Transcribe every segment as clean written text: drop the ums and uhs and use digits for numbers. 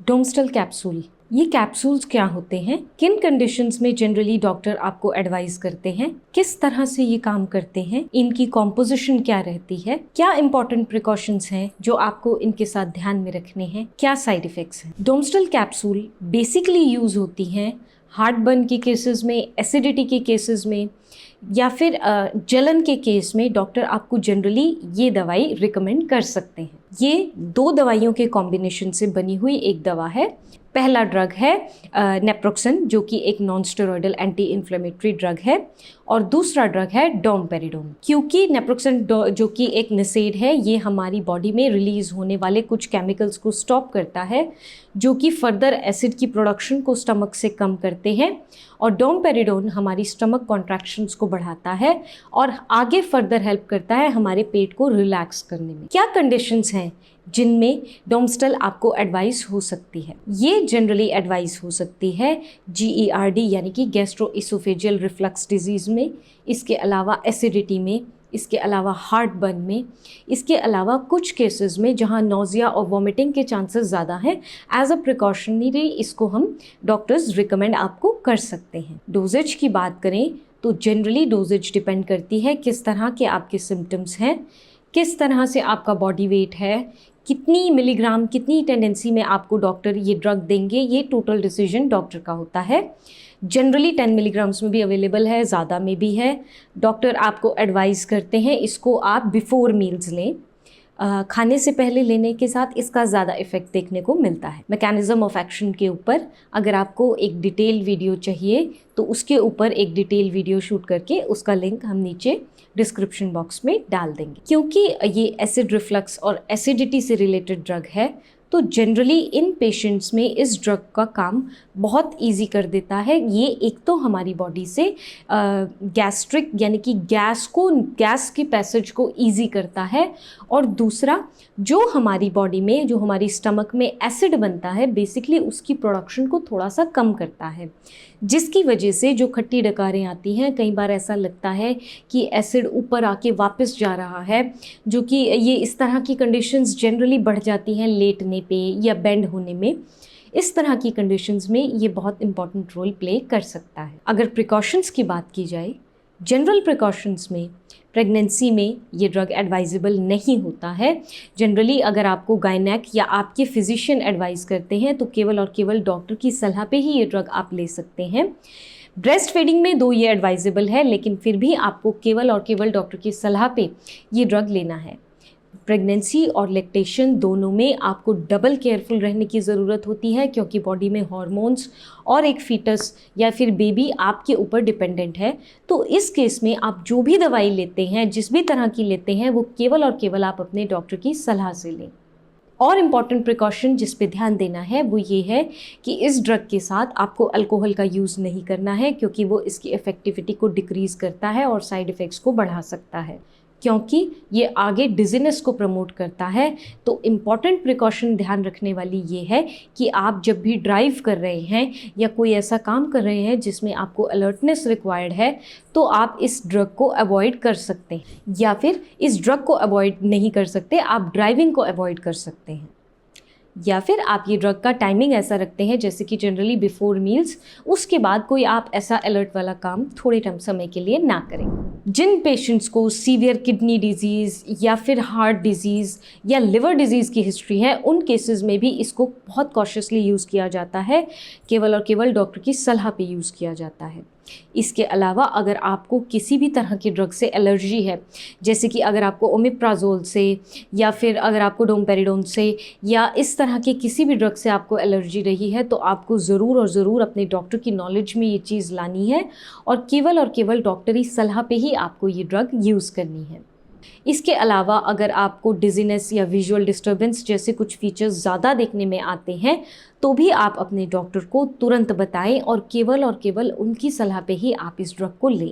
डोमस्टल capsule, ये capsules क्या होते हैं, किन कंडीशंस में जनरली डॉक्टर आपको एडवाइस करते हैं, किस तरह से ये काम करते हैं, इनकी कॉम्पोजिशन क्या रहती है, क्या इंपॉर्टेंट प्रिकॉशंस हैं जो आपको इनके साथ ध्यान में रखने हैं, क्या साइड इफेक्ट्स हैं। डोमस्टल कैप्सूल बेसिकली यूज होती हैं हार्ट बर्न के केसेस में, एसिडिटी के केसेस में, या फिर जलन के केस में डॉक्टर आपको जनरली ये दवाई रिकमेंड कर सकते हैं। ये 2 दवाइयों के कॉम्बिनेशन से बनी हुई एक दवा है। पहला ड्रग है नेप्रोक्सन, जो कि एक non steroidal anti inflammatory drug है, और दूसरा ड्रग है डोमपेरिडोन। क्योंकि नेप्रोक्सन जो कि एक नसेड है, ये हमारी बॉडी में रिलीज होने वाले कुछ केमिकल्स को स्टॉप करता है, जो कि फर्दर एसिड की प्रोडक्शन को स्टमक से कम करते हैं, और डोमपेरिडोन हमारी स्टमक कॉन्ट्रैक्शंस को बढ़ाता है और आगे फर्दर हेल्प करता है हमारे पेट को रिलैक्स करने में। क्या कंडीशंस हैं जिनमें डोमस्टल आपको एडवाइस हो सकती है? ये जनरली एडवाइस हो सकती है GERD यानी कि गैस्ट्रोइसोफेजियल रिफ्लक्स डिजीज़ में, इसके अलावा एसिडिटी में, इसके अलावा हार्ट बर्न में, इसके अलावा कुछ केसेस में जहां नोजिया और वॉमिटिंग के चांसेस ज़्यादा हैं। एज अ प्रिकॉशनरी इसको हम डॉक्टर्स रिकमेंड आपको कर सकते हैं। डोजेज की बात करें तो जनरली डोजेज डिपेंड करती है किस तरह के आपके सिम्टम्स हैं, किस तरह से आपका बॉडी वेट है, कितनी मिलीग्राम, कितनी टेंडेंसी में आपको डॉक्टर ये ड्रग देंगे, ये टोटल डिसीजन डॉक्टर का होता है। जनरली 10 मिलीग्राम्स में भी अवेलेबल है, ज़्यादा में भी है। डॉक्टर आपको एडवाइस करते हैं इसको आप बिफोर मील्स लें, खाने से पहले लेने के साथ इसका ज़्यादा इफेक्ट देखने को मिलता है। मैकेनिज़्म ऑफ एक्शन के ऊपर अगर आपको एक डिटेल वीडियो चाहिए तो उसके ऊपर एक डिटेल वीडियो शूट करके उसका लिंक हम नीचे डिस्क्रिप्शन बॉक्स में डाल देंगे। क्योंकि ये एसिड रिफ्लक्स और एसिडिटी से रिलेटेड ड्रग है, तो जनरली इन पेशेंट्स में इस ड्रग का काम बहुत इजी कर देता है। ये एक तो हमारी बॉडी से गैस्ट्रिक यानी कि गैस की पैसेज को इजी करता है, और दूसरा जो हमारी बॉडी में, जो हमारी स्टमक में एसिड बनता है, बेसिकली उसकी प्रोडक्शन को थोड़ा सा कम करता है, जिसकी वजह से जो खट्टी डकारें आती हैं, कई बार ऐसा लगता है कि एसिड ऊपर आके वापस जा रहा है, जो कि ये इस तरह की कंडीशंस जनरली बढ़ जाती हैं लेटने पे या बेंड होने में। इस तरह की कंडीशंस में ये बहुत इंपॉर्टेंट रोल प्ले कर सकता है। अगर प्रिकॉशंस की बात की जाए, जनरल प्रिकॉशंस में प्रेगनेंसी में ये ड्रग एडवाइजेबल नहीं होता है। जनरली अगर आपको गायनेक या आपके फिजिशियन एडवाइस करते हैं तो केवल और केवल डॉक्टर की सलाह पे ही ये ड्रग आप ले सकते हैं। ब्रेस्ट फीडिंग में दो ये एडवाइजेबल है, लेकिन फिर भी आपको केवल और केवल डॉक्टर की सलाह पे ये ड्रग लेना है। प्रेगनेंसी और लैक्टेशन दोनों में आपको डबल केयरफुल रहने की ज़रूरत होती है, क्योंकि बॉडी में हार्मोन्स और एक फीटस या फिर बेबी आपके ऊपर डिपेंडेंट है। तो इस केस में आप जो भी दवाई लेते हैं, जिस भी तरह की लेते हैं, वो केवल और केवल आप अपने डॉक्टर की सलाह से लें। और इम्पॉर्टेंट प्रिकॉशन जिस पे ध्यान देना है वो ये है कि इस ड्रग के साथ आपको अल्कोहल का यूज़ नहीं करना है, क्योंकि वो इसकी इफ़ेक्टिविटी को डिक्रीज़ करता है और साइड इफ़ेक्ट्स को बढ़ा सकता है, क्योंकि ये आगे डिजीनेस को प्रमोट करता है। तो इम्पॉर्टेंट प्रिकॉशन ध्यान रखने वाली ये है कि आप जब भी ड्राइव कर रहे हैं या कोई ऐसा काम कर रहे हैं जिसमें आपको अलर्टनेस रिक्वायर्ड है, तो आप इस ड्रग को अवॉइड कर सकते हैं, या फिर इस ड्रग को अवॉइड नहीं कर सकते, आप ड्राइविंग को अवॉइड कर सकते हैं, या फिर आप ये ड्रग का टाइमिंग ऐसा रखते हैं जैसे कि जनरली बिफोर मील्स, उसके बाद कोई आप ऐसा अलर्ट वाला काम थोड़े समय के लिए ना करें। जिन पेशेंट्स को सीवियर किडनी डिजीज़ या फिर हार्ट डिजीज़ या लिवर डिजीज़ की हिस्ट्री है, उन केसेस में भी इसको बहुत कॉशियसली यूज़ किया जाता है, केवल और केवल डॉक्टर की सलाह पे यूज़ किया जाता है। इसके अलावा अगर आपको किसी भी तरह की ड्रग से एलर्जी है, जैसे कि अगर आपको ओमेप्राजोल से या फिर अगर आपको डोमपेरिडोन से या इस तरह के किसी भी ड्रग से आपको एलर्जी रही है, तो आपको ज़रूर और ज़रूर अपने डॉक्टर की नॉलेज में ये चीज़ लानी है, और केवल डॉक्टरी सलाह पे ही आपको ये ड्रग यूज़ करनी है। इसके अलावा अगर आपको डिजीनेस या विजुअल डिस्टर्बेंस जैसे कुछ फीचर्स ज़्यादा देखने में आते हैं, तो भी आप अपने डॉक्टर को तुरंत बताएं और केवल उनकी सलाह पे ही आप इस ड्रग को लें।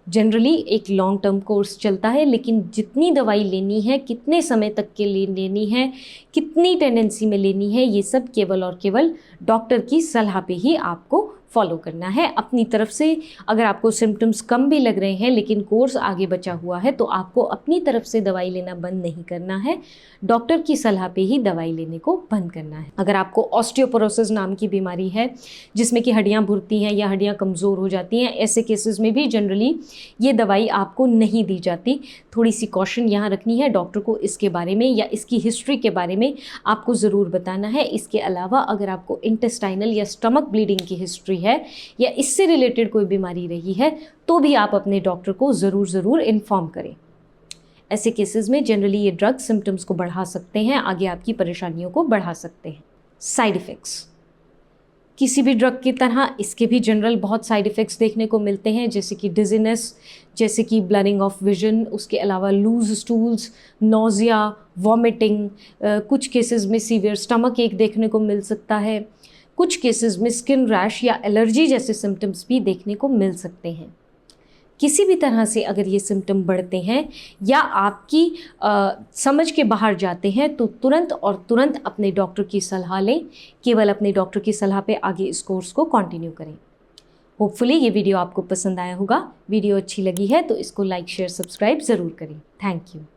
जनरली एक लॉन्ग टर्म कोर्स चलता है, लेकिन जितनी दवाई लेनी है, कितने समय तक के लिए लेनी है, कितनी टेंडेंसी में लेनी है, ये सब केवल और केवल डॉक्टर की सलाह पे ही आपको फॉलो करना है अपनी तरफ से। अगर आपको सिम्टम्स कम भी लग रहे हैं लेकिन कोर्स आगे बचा हुआ है तो आपको अपनी तरफ से दवाई लेना बंद नहीं करना है, डॉक्टर की सलाह पे ही दवाई लेने को बंद करना है। अगर आपको ऑस्टियोपोरोसिस नाम की बीमारी है जिसमें कि हड्डियां भुरती हैं या हड्डियां कमज़ोर हो जाती हैं, ऐसे केसेस में भी जनरली ये दवाई आपको नहीं दी जाती। थोड़ी सी कॉशन यहाँ रखनी है, डॉक्टर को इसके बारे में या इसकी हिस्ट्री के बारे में आपको ज़रूर बताना है। इसके अलावा अगर आपको इंटेस्टाइनल या स्टमक ब्लीडिंग की हिस्ट्री है या इससे रिलेटेड कोई बीमारी रही है तो भी आप अपने डॉक्टर को ज़रूर इन्फॉर्म करें। ऐसे केसेस में जनरली ये ड्रग सिम्टम्स को बढ़ा सकते हैं, आगे आपकी परेशानियों को बढ़ा सकते हैं। साइड इफ़ेक्ट्स, किसी भी ड्रग की तरह इसके भी जनरल बहुत साइड इफ़ेक्ट्स देखने को मिलते हैं, जैसे कि डिजीनेस, जैसे कि ब्लरिंग ऑफ विजन, उसके अलावा लूज स्टूल्स, नोज़िया, वॉमिटिंग, कुछ केसेस में सीवियर स्टमक एक देखने को मिल सकता है, कुछ केसेस में स्किन रैश या एलर्जी जैसे सिम्टम्स भी देखने को मिल सकते हैं। किसी भी तरह से अगर ये सिम्टम बढ़ते हैं या आपकी समझ के बाहर जाते हैं तो तुरंत अपने डॉक्टर की सलाह लें। केवल अपने डॉक्टर की सलाह पे आगे इस कोर्स को कंटिन्यू करें। होपफुली ये वीडियो आपको पसंद आया होगा। वीडियो अच्छी लगी है तो इसको लाइक शेयर सब्सक्राइब ज़रूर करें। Thank you.